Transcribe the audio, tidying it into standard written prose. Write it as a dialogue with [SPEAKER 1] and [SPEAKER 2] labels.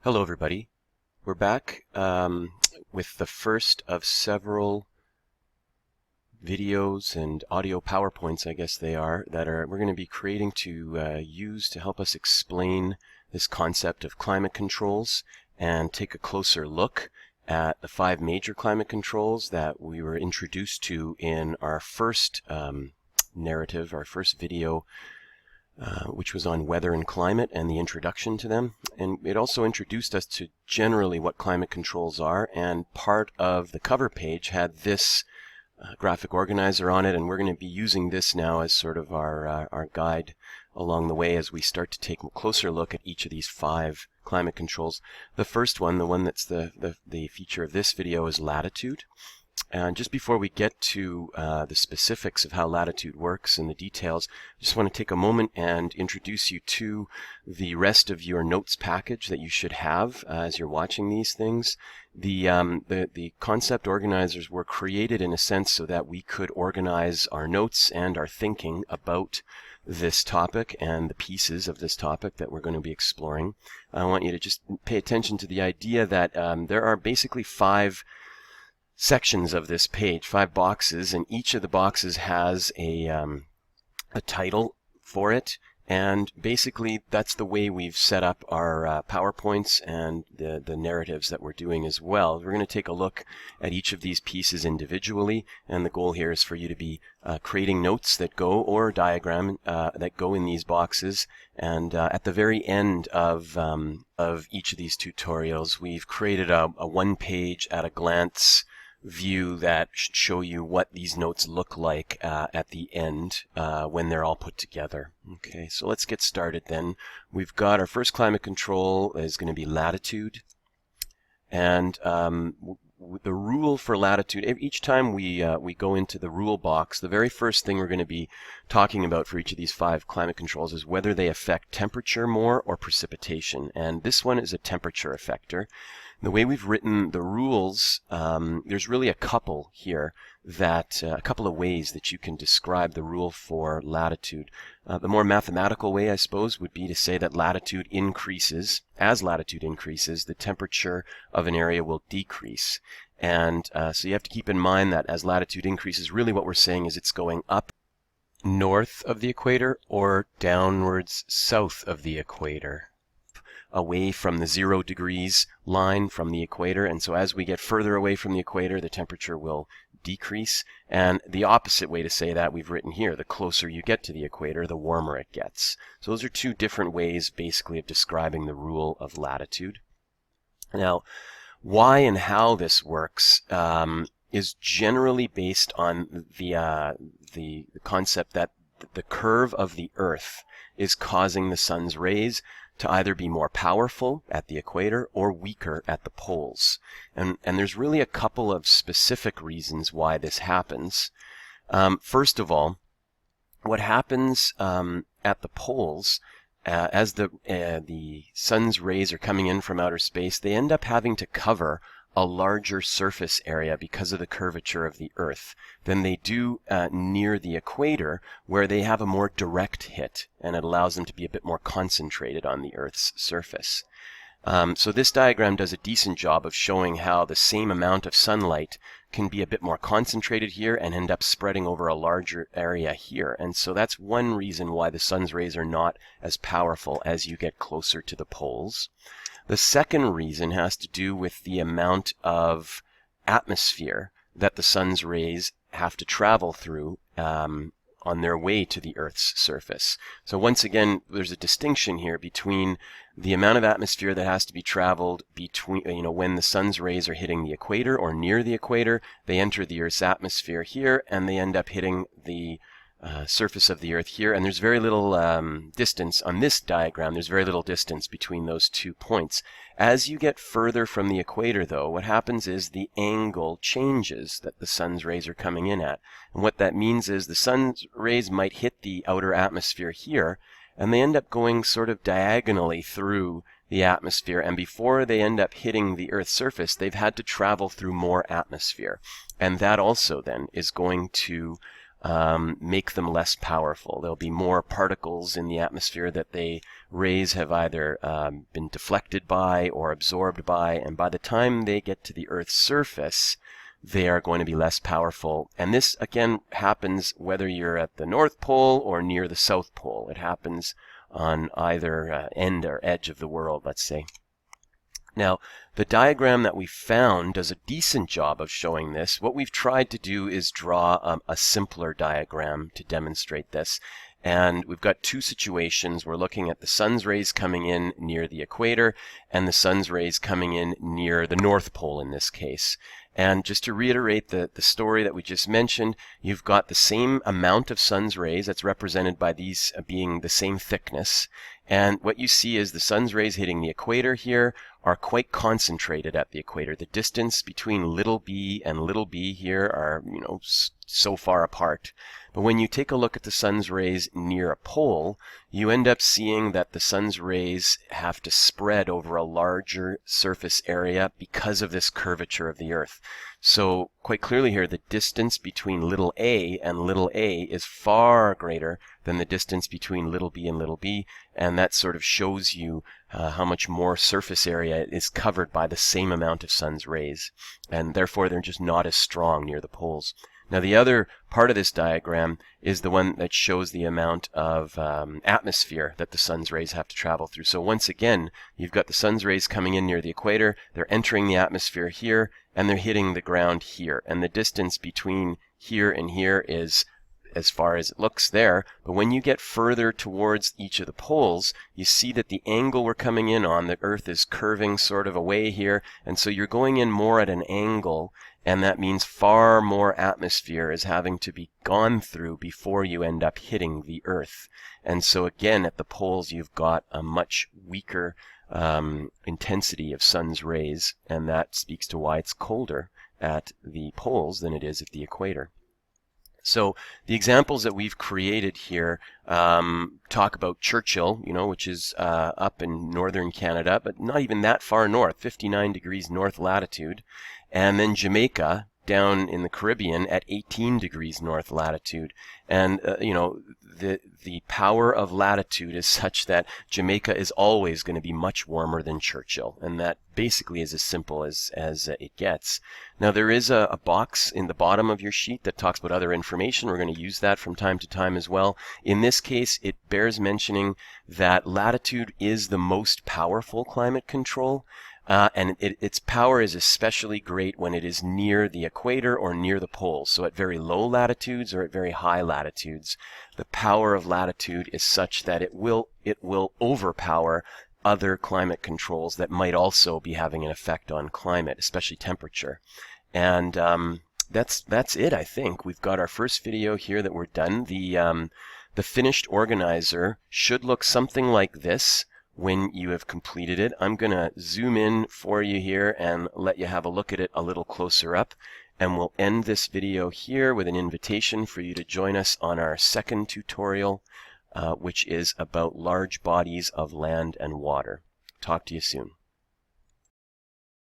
[SPEAKER 1] Hello everybody. We're back with the first of several videos and audio PowerPoints, I guess they are, we're going to be creating to use to help us explain this concept of climate controls and take a closer look at the 5 major climate controls that we were introduced to in our first narrative, our first video, which was on weather and climate and the introduction to them. And it also introduced us to generally what climate controls are, and part of the cover page had this graphic organizer on it, and we're going to be using this now as sort of our guide along the way as we start to take a closer look at each of these 5 climate controls. The first one, the one that's the feature of this video, is latitude. And just before we get to the specifics of how latitude works and the details, I just want to take a moment and introduce you to the rest of your notes package that you should have as you're watching these things. The concept organizers were created in a sense so that we could organize our notes and our thinking about this topic and the pieces of this topic that we're going to be exploring. I want you to just pay attention to the idea that there are basically 5 sections of this page, 5 boxes, and each of the boxes has a title for it, and basically that's the way we've set up our PowerPoints and the narratives that we're doing as well. We're going to take a look at each of these pieces individually, and the goal here is for you to be creating notes that go, or diagram that go in these boxes, and at the very end of each of these tutorials we've created a one-page at a glance view that should show you what these notes look like at the end when they're all put together. Okay, so let's get started then. We've got our first climate control is going to be latitude, and the rule for latitude, each time we go into the rule box, the very first thing we're going to be talking about for each of these 5 climate controls is whether they affect temperature more or precipitation, and this one is a temperature effector. The way we've written the rules, there's really a couple here that a couple of ways that you can describe the rule for latitude. The more mathematical way, I suppose, would be to say that latitude increases. As latitude increases, the temperature of an area will decrease. And so you have to keep in mind that as latitude increases, really what we're saying is it's going up north of the equator or downwards south of the equator, away from the 0 degrees line from the equator. And so as we get further away from the equator, the temperature will decrease. And the opposite way to say that we've written here: the closer you get to the equator, the warmer it gets. So those are 2 different ways basically of describing the rule of latitude. Now, why and how this works is generally based on the concept that the curve of the Earth is causing the sun's rays to either be more powerful at the equator or weaker at the poles. And there's really a couple of specific reasons why this happens. First of all, what happens at the poles, as the sun's rays are coming in from outer space, they end up having to cover a larger surface area because of the curvature of the Earth than they do near the equator, where they have a more direct hit, and it allows them to be a bit more concentrated on the Earth's surface. So this diagram does a decent job of showing how the same amount of sunlight can be a bit more concentrated here and end up spreading over a larger area here. And so that's one reason why the sun's rays are not as powerful as you get closer to the poles. The second reason has to do with the amount of atmosphere that the sun's rays have to travel through on their way to the Earth's surface. So once again, there's a distinction here between the amount of atmosphere that has to be traveled between, when the sun's rays are hitting the equator or near the equator, they enter the Earth's atmosphere here and they end up hitting the surface of the Earth here, and there's very little distance on this diagram. There's very little distance between those 2 points. As you get further from the equator, though, what happens is the angle changes that the sun's rays are coming in at. And what that means is the sun's rays might hit the outer atmosphere here, and they end up going sort of diagonally through the atmosphere, and before they end up hitting the Earth's surface, they've had to travel through more atmosphere. And that also then is going to make them less powerful. There'll be more particles in the atmosphere that the rays have either been deflected by or absorbed by, and by the time they get to the Earth's surface, they are going to be less powerful. And this, again, happens whether you're at the North Pole or near the South Pole. It happens on either end or edge of the world, let's say. Now, the diagram that we found does a decent job of showing this. What we've tried to do is draw a simpler diagram to demonstrate this. And we've got two situations. We're looking at the sun's rays coming in near the equator and the sun's rays coming in near the North Pole in this case. And just to reiterate the story that we just mentioned, you've got the same amount of sun's rays that's represented by these being the same thickness. And what you see is the sun's rays hitting the equator here are quite concentrated at the equator. The distance between little b and little b here are, so far apart. But when you take a look at the sun's rays near a pole, you end up seeing that the sun's rays have to spread over a larger surface area because of this curvature of the Earth. So quite clearly here, the distance between little a and little a is far greater than the distance between little b and little b, and that sort of shows you how much more surface area is covered by the same amount of sun's rays, and therefore they're just not as strong near the poles. Now the other part of this diagram is the one that shows the amount of atmosphere that the sun's rays have to travel through. So once again, you've got the sun's rays coming in near the equator, they're entering the atmosphere here, and they're hitting the ground here. And the distance between here and here is as far as it looks there, but when you get further towards each of the poles, you see that the angle we're coming in on, the Earth is curving sort of away here, and so you're going in more at an angle, and that means far more atmosphere is having to be gone through before you end up hitting the Earth. And so again, at the poles, you've got a much weaker intensity of sun's rays, and that speaks to why it's colder at the poles than it is at the equator. So the examples that we've created here talk about Churchill, which is up in northern Canada, but not even that far north, 59 degrees north latitude, and then Jamaica down in the Caribbean at 18 degrees north latitude. And, the power of latitude is such that Jamaica is always going to be much warmer than Churchill. And that basically is as simple as it gets. Now, there is a box in the bottom of your sheet that talks about other information. We're going to use that from time to time as well. In this case, it bears mentioning that latitude is the most powerful climate control. And its power is especially great when it is near the equator or near the poles. So at very low latitudes or at very high latitudes, the power of latitude is such that it will overpower other climate controls that might also be having an effect on climate, especially temperature. And that's it, I think. We've got our first video here that we're done. The finished organizer should look something like this when you have completed it. I'm going to zoom in for you here and let you have a look at it a little closer up. And we'll end this video here with an invitation for you to join us on our second tutorial, which is about large bodies of land and water. Talk to you soon.